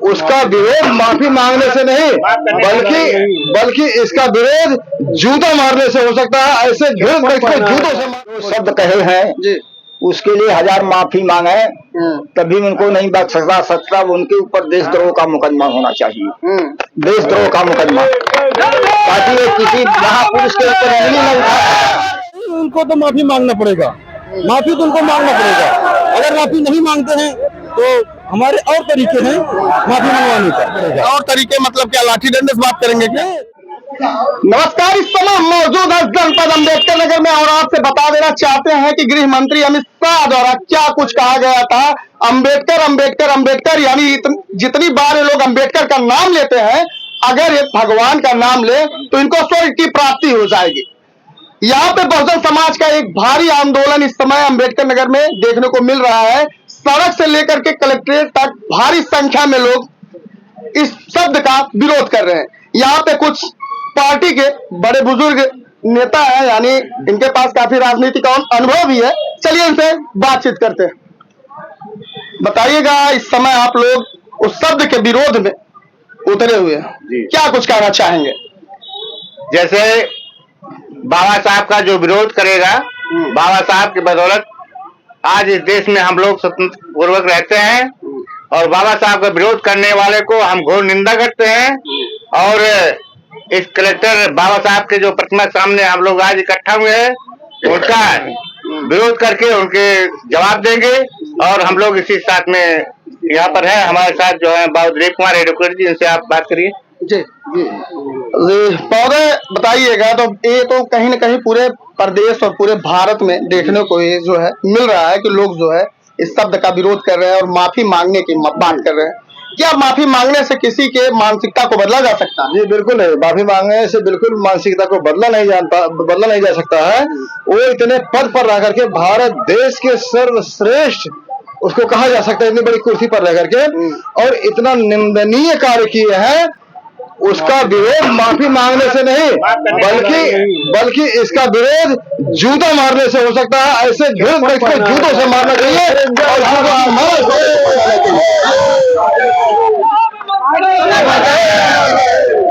उसका विरोध माफी मांगने से नहीं बल्कि इसका विरोध जूता मारने से हो सकता है। ऐसे घृणित व्यक्ति को जूतों से शब्द कहे हैं उसके लिए 1000 माफी मांगे तभी उनको नहीं बख्श सकता। उनके ऊपर देशद्रोह का मुकदमा होना चाहिए, देशद्रोह का मुकदमा, ताकि वो किसी महापुरुष के ऊपर उंगली न उठाए। उनको तो माफी मांगना पड़ेगा, माफी तो उनको मांगना पड़ेगा। अगर माफी नहीं मांगते हैं तो हमारे और तरीके हैं माफी मंगवाने का। और तरीके मतलब क्या, लाठी डंडे से बात करेंगे क्या? नमस्कार, इस समय मौजूद है जनपद अम्बेडकर नगर में और आपसे बता देना चाहते हैं कि गृह मंत्री अमित शाह द्वारा क्या कुछ कहा गया था। अम्बेडकर अम्बेडकर अम्बेडकर यानी जितनी बार ये लोग अम्बेडकर का नाम लेते हैं, अगर ये भगवान का नाम ले तो इनको स्वर्ग की प्राप्ति हो जाएगी। यहाँ पे बहुजन समाज का एक भारी आंदोलन इस समय अम्बेडकर नगर में देखने को मिल रहा है। सड़क से लेकर के कलेक्ट्रेट तक भारी संख्या में लोग इस शब्द का विरोध कर रहे हैं। यहाँ पे कुछ पार्टी के बड़े बुजुर्ग नेता हैं, यानी इनके पास काफी राजनीतिक अनुभव भी है। चलिए इनसे बातचीत करते हैं। बताइएगा, इस समय आप लोग उस शब्द के विरोध में उतरे हुए हैं, क्या कुछ कहना चाहेंगे? जैसे बाबा साहब का जो विरोध करेगा, बाबा साहब की बदौलत आज इस देश में हम लोग स्वतंत्र पूर्वक रहते हैं और बाबा साहब का विरोध करने वाले को हम घोर निंदा करते हैं। और इस कलेक्टर बाबा साहब के जो प्रतिमा सामने हम लोग आज इकट्ठा हुए हैं, उनका विरोध करके उनके जवाब देंगे। और हम लोग इसी साथ में यहाँ पर है, हमारे साथ जो है बाबू दिलीप कुमार एडवोकेट जी, इनसे आप बात करिए। जी पौधे बताइएगा, तो ये तो कहीं न कहीं पूरे प्रदेश और पूरे भारत में देखने को ये जो है मिल रहा है कि लोग जो है इस शब्द का विरोध कर रहे हैं और माफी मांगने की बात कर रहे हैं। क्या माफी मांगने से किसी के मानसिकता को बदला जा सकता है? जी बिल्कुल नहीं, माफी मांगने से बिल्कुल मानसिकता को बदला नहीं जा सकता है। वो इतने पद पर रह करके भारत देश के सर्वश्रेष्ठ उसको कहा जा सकता है, इतनी बड़ी कुर्सी पर रह करके और इतना निंदनीय कार्य किए हैं। उसका विरोध माफी मांगने से नहीं बल्कि इसका विरोध जूता मारने से हो सकता है। ऐसे घृणित व्यक्ति को जूतों से मारना चाहिए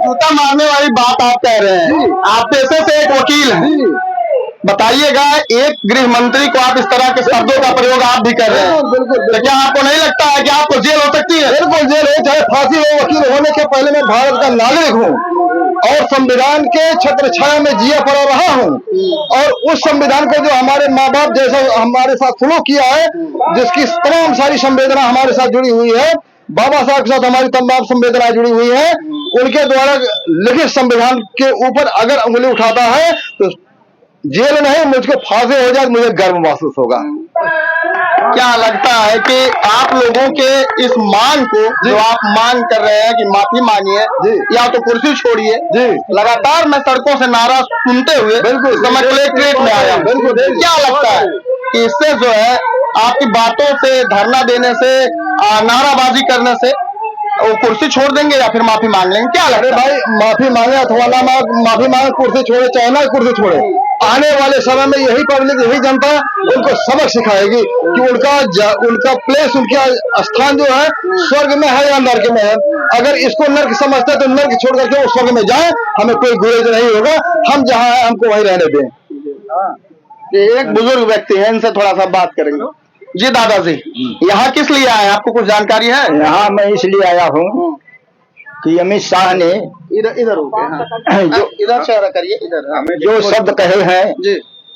जूता मारने वाली बात आप कह रहे हैं, आप पेशे से एक वकील हैं। बताइएगा, एक गृह मंत्री को आप इस तरह के शब्दों का प्रयोग आप भी कर रहे हैं, तो क्या आपको नहीं लगता है कि आपको जेल हो सकती है? बिल्कुल जेल हो, चाहे फांसी हो। वकील होने के पहले मैं भारत का नागरिक हूँ और संविधान के छत्र छाया में जिया पड़ा रहा हूँ। और उस संविधान को जो हमारे माँ बाप जैसा हमारे साथ सलूक किया है, जिसकी तमाम सारी संवेदना हमारे साथ जुड़ी हुई है, बाबा साहब के साथ हमारी तमाम संवेदनाएं जुड़ी हुई है, उनके द्वारा लिखित संविधान के ऊपर अगर उंगली उठाता है तो जेल नहीं, मुझको फांसी हो जाए, मुझे गर्व महसूस होगा। क्या लगता है कि आप लोगों के इस मांग को जो आप मांग कर रहे हैं कि माफी मांगिए या तो कुर्सी छोड़िए, लगातार मैं सड़कों से नारा सुनते हुए समय कलेक्ट्रेट में आया, क्या लगता है कि इससे जो है आपकी बातों से, धरना देने से, नाराबाजी करने से वो कुर्सी छोड़ देंगे या फिर माफी मांग लेंगे? क्या लगता है? भाई, माफी मांगे अथवा ना माफी मांगे, कुर्सी छोड़े चाहे ना कुर्सी छोड़े, आने वाले समय में यही पब्लिक, यही जनता उनको सबक सिखाएगी कि उनका प्लेस, उनका स्थान जो है स्वर्ग में है या नर्क में है। अगर इसको नर्क समझते हैं तो नर्क छोड़ करके वो स्वर्ग में जाए, हमें कोई गुरेज नहीं होगा। हम जहाँ है हमको वहीं रहने दें। एक बुजुर्ग व्यक्ति है, इनसे थोड़ा सा बात करेंगे। जी दादाजी, यहाँ किस लिए आए, आपको कुछ जानकारी है? यहाँ मैं इसलिए आया हूँ कि अमित शाह ने इधर हो गए, इधर चेहरा करिए, इधर जो शब्द कहे हैं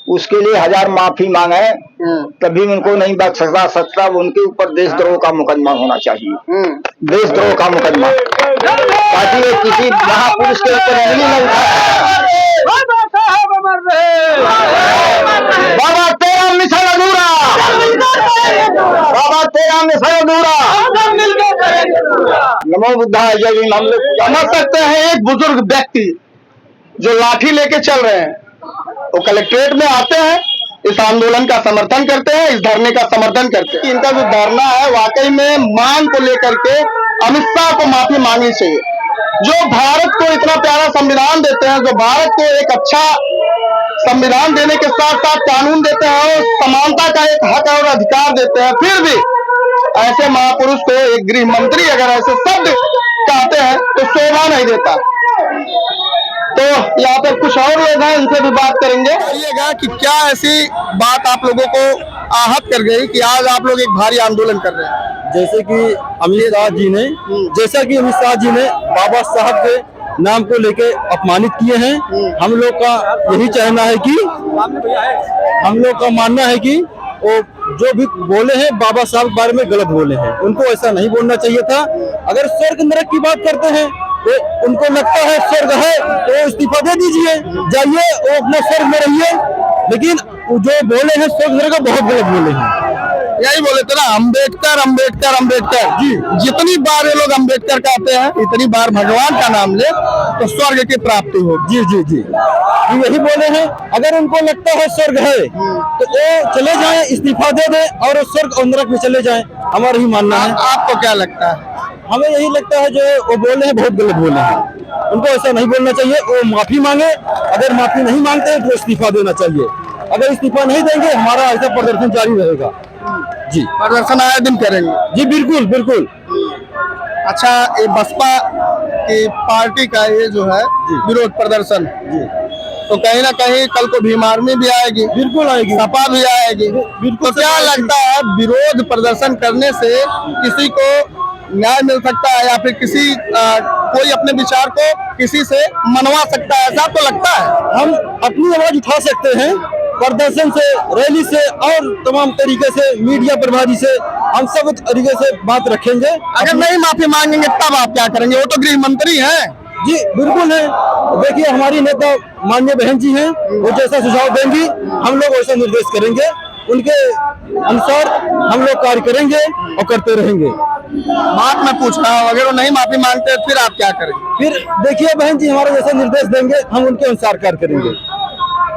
उसके लिए 1000 माफी मांगे तभी उनको नहीं बख्श सकता। उनके ऊपर देशद्रोह का मुकदमा होना चाहिए, देशद्रोह का मुकदमा, ताकि वो किसी महापुरुष के ऊपर उंगली न उठाए। बाबा तेरा मिशन अधूरा, बाबा तेरा मिशन अधूरा। नमो बुद्धाय जय भीम। हम लोग समझ सकते हैं एक बुजुर्ग व्यक्ति जो लाठी लेके चल रहे हैं, वो कलेक्ट्रेट में आते हैं, इस आंदोलन का समर्थन करते हैं, इस धरने का समर्थन करते हैं। इनका जो धरना है वाकई में मांग को लेकर के अमित शाह को माफी मांगनी चाहिए, जो भारत को इतना प्यारा संविधान देते हैं, जो भारत को एक अच्छा संविधान देने के साथ साथ कानून देते हैं और समानता का एक हक और अधिकार देते हैं, फिर भी ऐसे महापुरुष को एक गृह मंत्री अगर ऐसे शब्द कहते हैं तो शोभा नहीं देता। तो यहाँ पर कुछ और लोग हैं, उनसे भी बात करेंगे। बताइएगा कि क्या ऐसी बात आप लोगों को आहत कर गई कि आज आप लोग एक भारी आंदोलन कर रहे हैं? जैसे कि अमित शाह जी ने बाबा साहब के नाम को लेके अपमानित किए हैं। हम लोग का यही कहना है कि हम लोग का मानना है कि वो जो भी बोले हैं बाबा साहब के बारे में गलत बोले हैं, उनको ऐसा नहीं बोलना चाहिए था। अगर स्वर्ग नरक की बात करते हैं तो उनको लगता है स्वर्ग है तो इस्तीफा दे दीजिए, जाइए वो अपने स्वर्ग में रहिए। लेकिन जो बोले हैं स्वर्ग नरक का बहुत गलत बोले हैं। यही बोले थे ना, अम्बेडकर अम्बेडकर अम्बेडकर। जी, जितनी बार ये लोग अम्बेडकर कहते हैं इतनी बार भगवान का नाम ले तो स्वर्ग की प्राप्ति हो। जी जी जी, यही बोले हैं। अगर उनको लगता है स्वर्ग है तो वो चले जाएं, इस्तीफा दे दें और स्वर्ग और नरक में चले जाएं। हमारा ही मानना है। आपको क्या लगता है? हमें यही लगता है जो वो बोले हैं बहुत गलत बोले हैं, उनको ऐसा नहीं बोलना चाहिए। वो माफी मांगे, अगर माफी नहीं मांगते तो इस्तीफा देना चाहिए। अगर इस्तीफा नहीं देंगे हमारा ऐसा प्रदर्शन जारी रहेगा। जी, प्रदर्शन आए दिन करेंगे? जी बिल्कुल बिल्कुल। अच्छा, ये बसपा की पार्टी का ये जो है विरोध प्रदर्शन, तो कहीं ना कहीं कल को भीम आर्मी भी आएगी, बिल्कुल आएगी, सपा भी आएगी। तो क्या लगता है विरोध प्रदर्शन करने से किसी को न्याय मिल सकता है या फिर किसी कोई अपने विचार को किसी से मनवा सकता है? ऐसा तो लगता है। हम अपनी आवाज उठा सकते हैं प्रदर्शन से, रैली से और तमाम तरीके से, मीडिया प्रभारी से, हम सब तरीके से बात रखेंगे। अगर नहीं माफी मांगेंगे तब आप क्या करेंगे? वो तो गृह मंत्री हैं। जी बिल्कुल है। देखिए हमारी नेता माननीय बहन जी हैं, वो जैसा सुझाव देंगी हम लोग वैसा निर्देश करेंगे, उनके अनुसार हम लोग कार्य करेंगे और करते रहेंगे। बात मैं पूछ रहा हूँ, अगर वो नहीं माफी मांगते फिर आप क्या करेंगे? फिर देखिए बहन जी हमारा जैसा निर्देश देंगे हम उनके अनुसार कार्य करेंगे।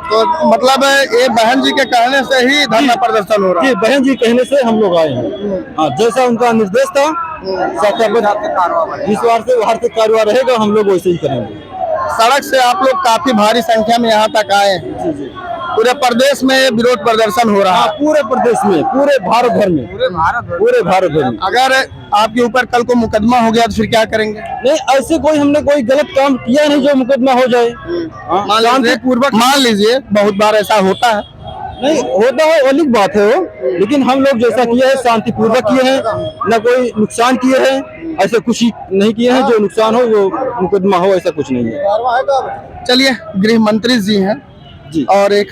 तो मतलब ये बहन जी के कहने से ही धरना प्रदर्शन हो रहा है? जी, बहन जी कहने से हम लोग आए हैं। हाँ, जैसा उनका निर्देश था इस बार से हर से कार्रवाई रहेगा, हम लोग वैसे ही करेंगे। सड़क से आप लोग काफी भारी संख्या में यहाँ तक आए हैं। पूरे प्रदेश में विरोध प्रदर्शन हो रहा है? पूरे प्रदेश में, पूरे भारत भर में, पूरे भारत भर में। अगर आपके ऊपर कल को मुकदमा हो गया तो फिर क्या करेंगे? नहीं, ऐसे कोई हमने कोई गलत काम किया नहीं जो मुकदमा हो जाए। शांतिपूर्वक मान लीजिए, बहुत बार ऐसा होता है। नहीं होता है, अलग बात है वो, लेकिन हम लोग जैसा किए हैं शांतिपूर्वक किए हैं, न कोई नुकसान किए हैं, ऐसे कुछ ही नहीं किए हैं जो नुकसान हो वो मुकदमा हो, ऐसा कुछ नहीं है। चलिए, गृह मंत्री जी हैं जी, और एक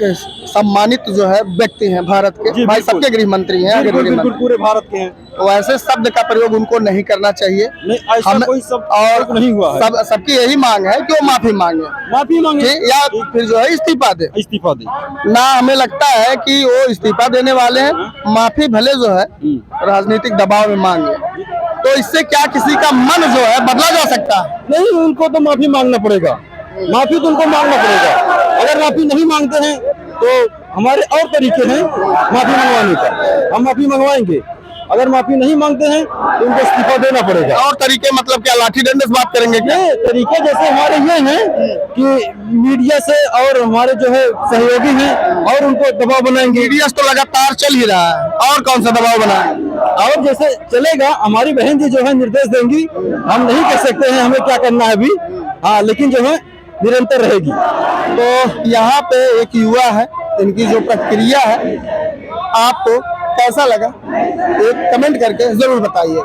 सम्मानित जो है व्यक्ति हैं भारत के, भाई सबके गृह मंत्री हैं। बिल्कुल, बिल्कुल, पूरे भारत के हैं। तो ऐसे शब्द का प्रयोग उनको नहीं करना चाहिए। नहीं, ऐसा कोई शब्द और नहीं हुआ है। सबकी यही मांग है कि वो माफी मांगे, माफी मांगे या फिर जो है इस्तीफा दे। इस्तीफा दे ना, हमें लगता है कि वो इस्तीफा देने वाले हैं, माफी भले जो है राजनीतिक दबाव में मांगे। तो इससे क्या किसी का मन जो है बदला जा सकता है? नहीं, उनको तो माफी मांगना पड़ेगा, माफी तो उनको मांगना पड़ेगा। अगर माफी नहीं मांगते हैं तो हमारे और तरीके हैं माफी मंगवाने का, हम माफी मंगवाएंगे। अगर माफी नहीं मांगते हैं तो उनको इस्तीफा देना पड़ेगा। और तरीके मतलब क्या, लाठी डंडे से बात करेंगे क्या? ये तरीके जैसे हमारे ये हैं कि मीडिया से और हमारे जो है सहयोगी हैं और उनको दबाव बनाएंगे। मीडिया तो लगातार चल ही रहा है, और कौन सा दबाव बनाएंगे? और जैसे चलेगा, हमारी बहन जी जो है निर्देश देंगी, हम नहीं कह सकते हैं हमें क्या करना है अभी। हाँ, लेकिन जो है निरंतर रहेगी। तो यहाँ पे एक युवा है, इनकी जो प्रतिक्रिया है आपको कैसा लगा, एक कमेंट करके जरूर बताइए।